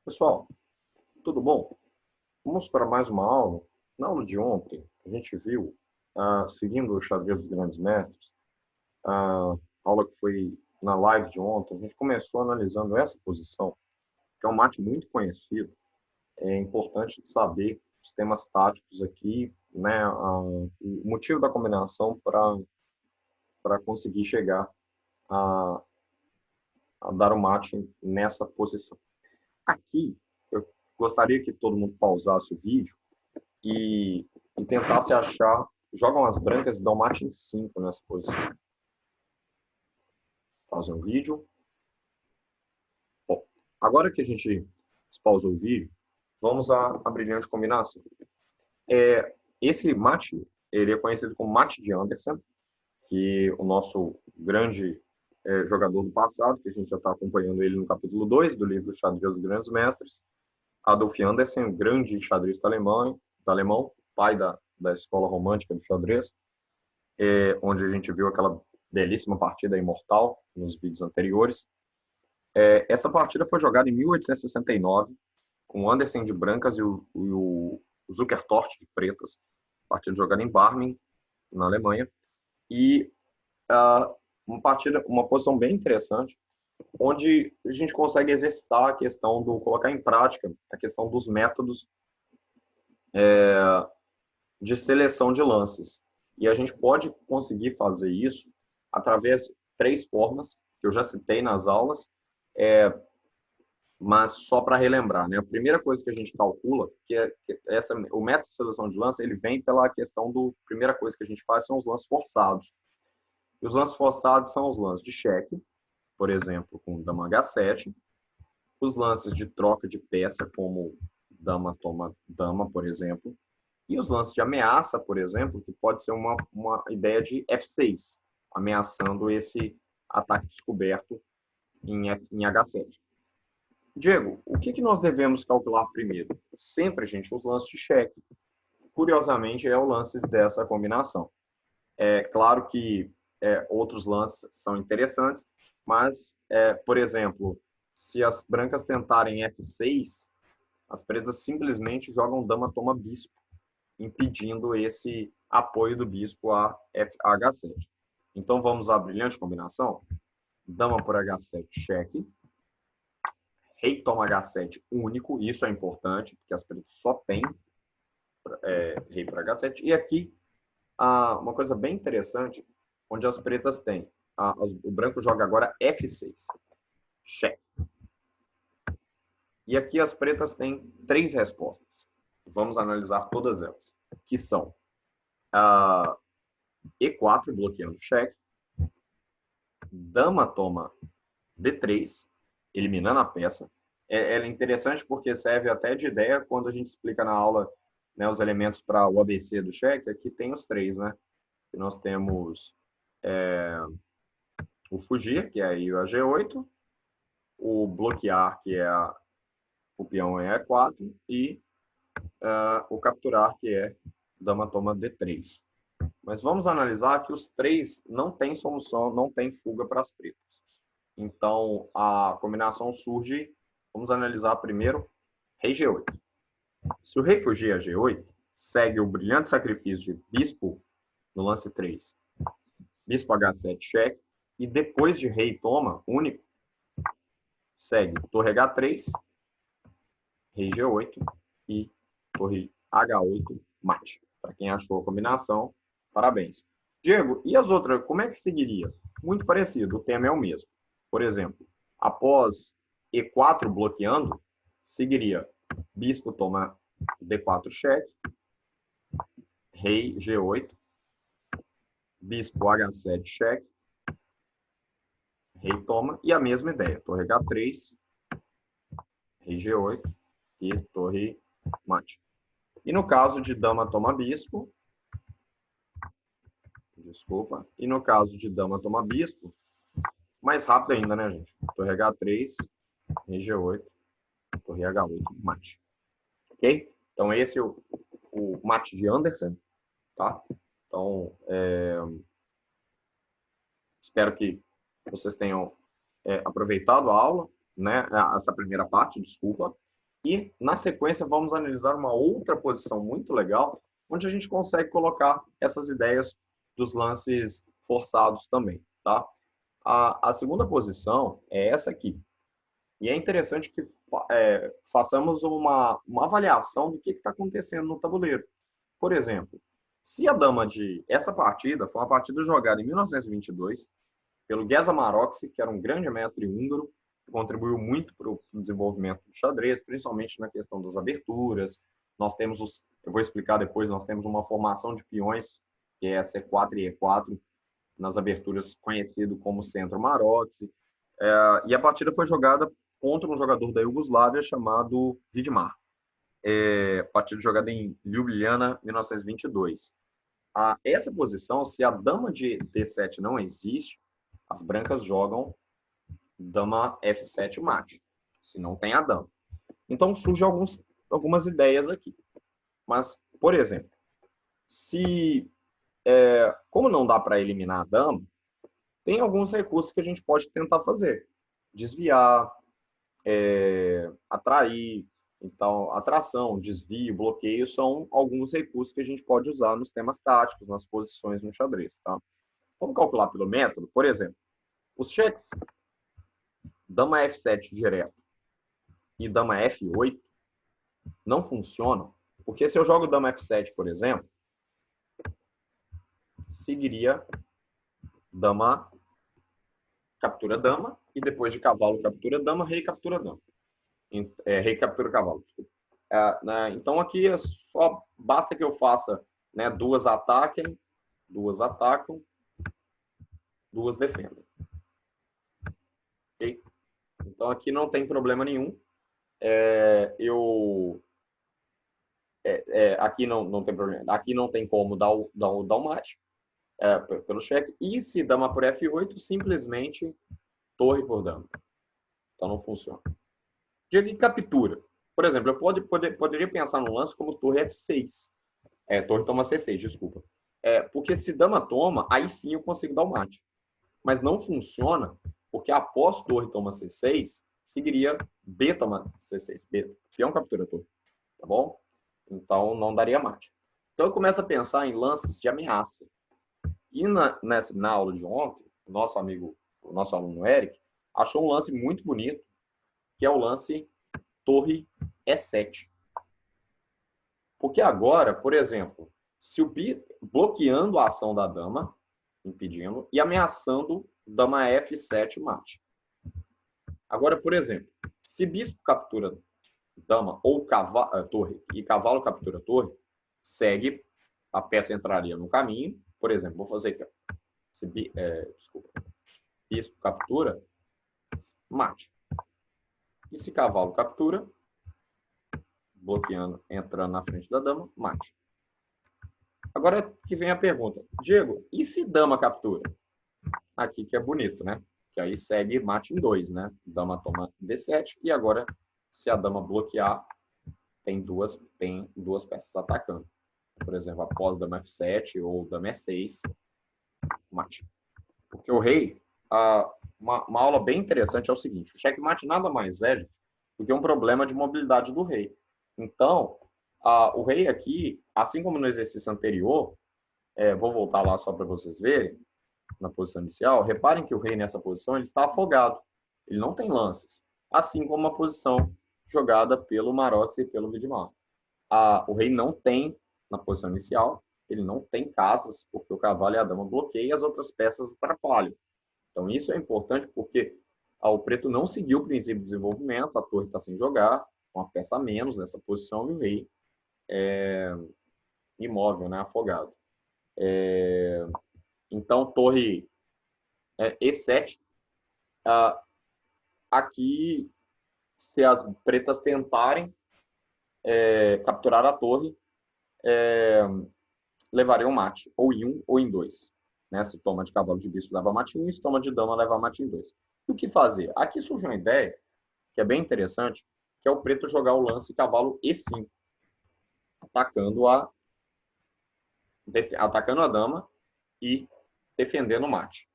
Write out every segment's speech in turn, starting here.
Pessoal, tudo bom? Vamos para mais uma aula. Na aula de ontem, a gente viu, seguindo o xadrez dos grandes mestres, a aula que foi na live de ontem, a gente começou analisando essa posição, que é um mate muito conhecido. É importante saber os temas táticos aqui, né, o motivo da combinação para conseguir chegar a, a dar o mate nessa posição. Aqui, eu gostaria que todo mundo pausasse o vídeo e, e tentasse achar. Jogam as brancas e dão mate em 5 nessa posição. Pausem o vídeo. Bom, agora que a gente pausou o vídeo, vamos à brilhante combinação. Esse mate, ele é conhecido como mate de Anderson, que o nosso grande jogador do passado, que a gente já está acompanhando ele no capítulo 2 do livro Xadrez dos Grandes Mestres, Adolf Andersen, um grande xadrista alemão, pai da escola romântica do xadrez, onde a gente viu aquela belíssima partida imortal nos vídeos anteriores. Essa partida foi jogada em 1869, com Andersen de brancas e o Zukertort de pretas. Partida jogada em Barmen, na Alemanha. E uma posição bem interessante, onde a gente consegue exercitar a questão do colocar em prática a questão dos métodos de seleção de lances. E a gente pode conseguir fazer isso através de 3 formas, que eu já citei nas aulas, mas só para relembrar, né? A primeira coisa que a gente calcula, o método de seleção de lance, ele vem pela questão primeira coisa que a gente faz são os lances forçados. E os lances forçados são os lances de cheque, por exemplo, com dama H7, os lances de troca de peça, como dama toma dama, por exemplo, e os lances de ameaça, por exemplo, que pode ser uma ideia de F6, ameaçando esse ataque descoberto em H7. Diego, o que nós devemos calcular primeiro? Sempre, gente, os lances de cheque. Curiosamente, é o lance dessa combinação. É claro que outros lances são interessantes, mas, por exemplo, se as brancas tentarem F6, as pretas simplesmente jogam dama toma bispo, impedindo esse apoio do bispo a H7. Então vamos à brilhante combinação. Dama por H7, cheque. Rei toma H7 único, isso é importante, porque as pretas só têm rei para H7. E aqui, uma coisa bem interessante, onde as pretas têm, o branco joga agora F6, cheque. E aqui as pretas têm 3 respostas. Vamos analisar todas elas, que são E4, bloqueando o cheque, dama toma D3, eliminando a peça. Ela é interessante porque serve até de ideia quando a gente explica na aula, né, os elementos para o ABC do cheque. Aqui tem os 3, né? Nós temos o fugir, que é aí o G8, o bloquear, que é o peão em E4, e o capturar, que é dama toma D3. Mas vamos analisar que os 3 não tem solução, não tem fuga para as pretas. Então, a combinação surge, vamos analisar primeiro rei G8. Se o rei fugir a G8, segue o brilhante sacrifício de bispo no lance 3. Bispo H7, cheque. E depois de rei toma, único, segue torre H3, rei G8 e torre H8, mate. Para quem achou a combinação, parabéns. Diego, e as outras, como é que seguiria? Muito parecido, o tema é o mesmo. Por exemplo, após E4 bloqueando, seguiria bispo toma D4 cheque, rei G8, bispo H7 cheque, rei toma, e a mesma ideia, torre H3, rei G8 e torre mate. E no caso de dama toma bispo, e no caso de dama toma bispo, mais rápido ainda, né, gente? Torre H3, rei G8, torre H8, mate. Ok? Então, esse é o mate de Andersen, tá? Então, espero que vocês tenham aproveitado a aula, né? Essa primeira parte, desculpa. E, na sequência, vamos analisar uma outra posição muito legal, onde a gente consegue colocar essas ideias dos lances forçados também, tá? A segunda posição é essa aqui. E é interessante que façamos uma avaliação do que está acontecendo no tabuleiro. Por exemplo, se a dama de... Essa partida foi uma partida jogada em 1922 pelo Géza Maroczy, que era um grande mestre húngaro, que contribuiu muito para o desenvolvimento do xadrez, principalmente na questão das aberturas. Nós temos eu vou explicar depois, nós temos uma formação de peões, que é C4 e E4, nas aberturas conhecido como Centro Maroczy. E a partida foi jogada contra um jogador da Iugoslávia chamado Vidmar. Partida jogada em Ljubljana, 1922. Essa posição, se a dama de D7 não existe, as brancas jogam dama F7 mate, se não tem a dama. Então surgem algumas ideias aqui. Mas, por exemplo, como não dá para eliminar a dama, tem alguns recursos que a gente pode tentar fazer. Desviar, atrair. Então, atração, desvio, bloqueio são alguns recursos que a gente pode usar nos temas táticos, nas posições no xadrez. Tá? Vamos calcular pelo método? Por exemplo, os cheques dama F7 direto e dama F8 não funcionam, porque se eu jogo dama F7, por exemplo, seguiria dama captura dama e depois de cavalo captura dama, rei captura dama. Rei captura cavalo, desculpa. Então aqui só basta que eu faça, né, duas atacam, duas defendem. Okay? Então aqui não tem problema nenhum. Aqui não tem problema. Aqui não tem como dar o mate pelo cheque. E se dama por F8, simplesmente torre por dama. Então não funciona. Diego de captura. Por exemplo, eu poderia pensar no lance como torre F6. Torre toma C6, desculpa. Porque se dama toma, aí sim eu consigo dar o mate. Mas não funciona, porque após torre toma C6, seguiria B toma C6. B, peão captura torre. Tá bom? Então não daria mate. Então eu começo a pensar em lances de ameaça. E na aula de ontem, o nosso aluno Eric, achou um lance muito bonito, que é o lance torre E7. Porque agora, por exemplo, se o bloqueando a ação da dama, impedindo, e ameaçando dama F7 mate. Agora, por exemplo, se bispo captura dama ou torre e cavalo captura torre, segue, a peça entraria no caminho. Por exemplo, vou fazer aqui. Bispo captura, mate. E se cavalo captura, bloqueando, entrando na frente da dama, mate. Agora que vem a pergunta. Diego, e se dama captura? Aqui que é bonito, né? Que aí segue mate em 2, né? Dama toma D7 e agora, se a dama bloquear, tem duas peças atacando. Por exemplo, após dama F7 ou dama E6, mate. Porque o rei, uma aula bem interessante é o seguinte, o checkmate nada mais é do que um problema de mobilidade do rei. Então, o rei aqui, assim como no exercício anterior, vou voltar lá só para vocês verem, na posição inicial, reparem que o rei nessa posição ele está afogado, ele não tem lances, assim como a posição jogada pelo Maroczy e pelo Vidmar. O rei não tem, na posição inicial, ele não tem casas, porque o cavalo e a dama bloqueiam e as outras peças atrapalham. Então isso é importante porque o preto não seguiu o princípio de desenvolvimento, a torre está sem jogar, uma peça a menos nessa posição e o rei imóvel, né, afogado. Então, torre E7, aqui, se as pretas tentarem capturar a torre, levariam mate, ou em 1 ou em 2. Né? Se toma de cavalo de bispo leva mate em 1, se toma de dama leva mate em 2. E o que fazer? Aqui surge uma ideia, que é bem interessante, que é o preto jogar o lance cavalo E5, atacando a dama e defendendo o mate.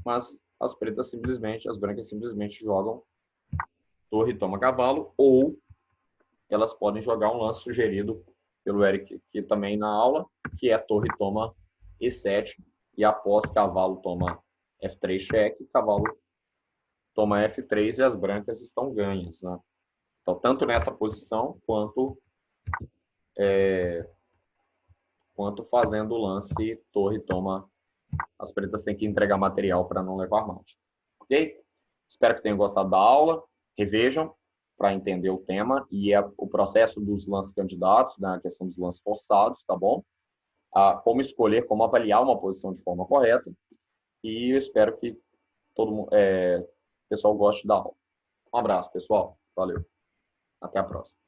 Mas as brancas simplesmente jogam torre toma cavalo ou elas podem jogar um lance sugerido pelo Eric aqui também na aula, que é torre toma E7, e após cavalo toma F3 cheque, cavalo toma F3 e as brancas estão ganhas, né? Então, tanto nessa posição, quanto fazendo o lance torre toma, as pretas têm que entregar material para não levar mate. Ok? Espero que tenham gostado da aula. Revejam para entender o tema e o processo dos lances candidatos, na questão dos lances forçados, tá bom? Como escolher, como avaliar uma posição de forma correta. E eu espero que o pessoal goste da aula. Um abraço, pessoal. Valeu. Até a próxima.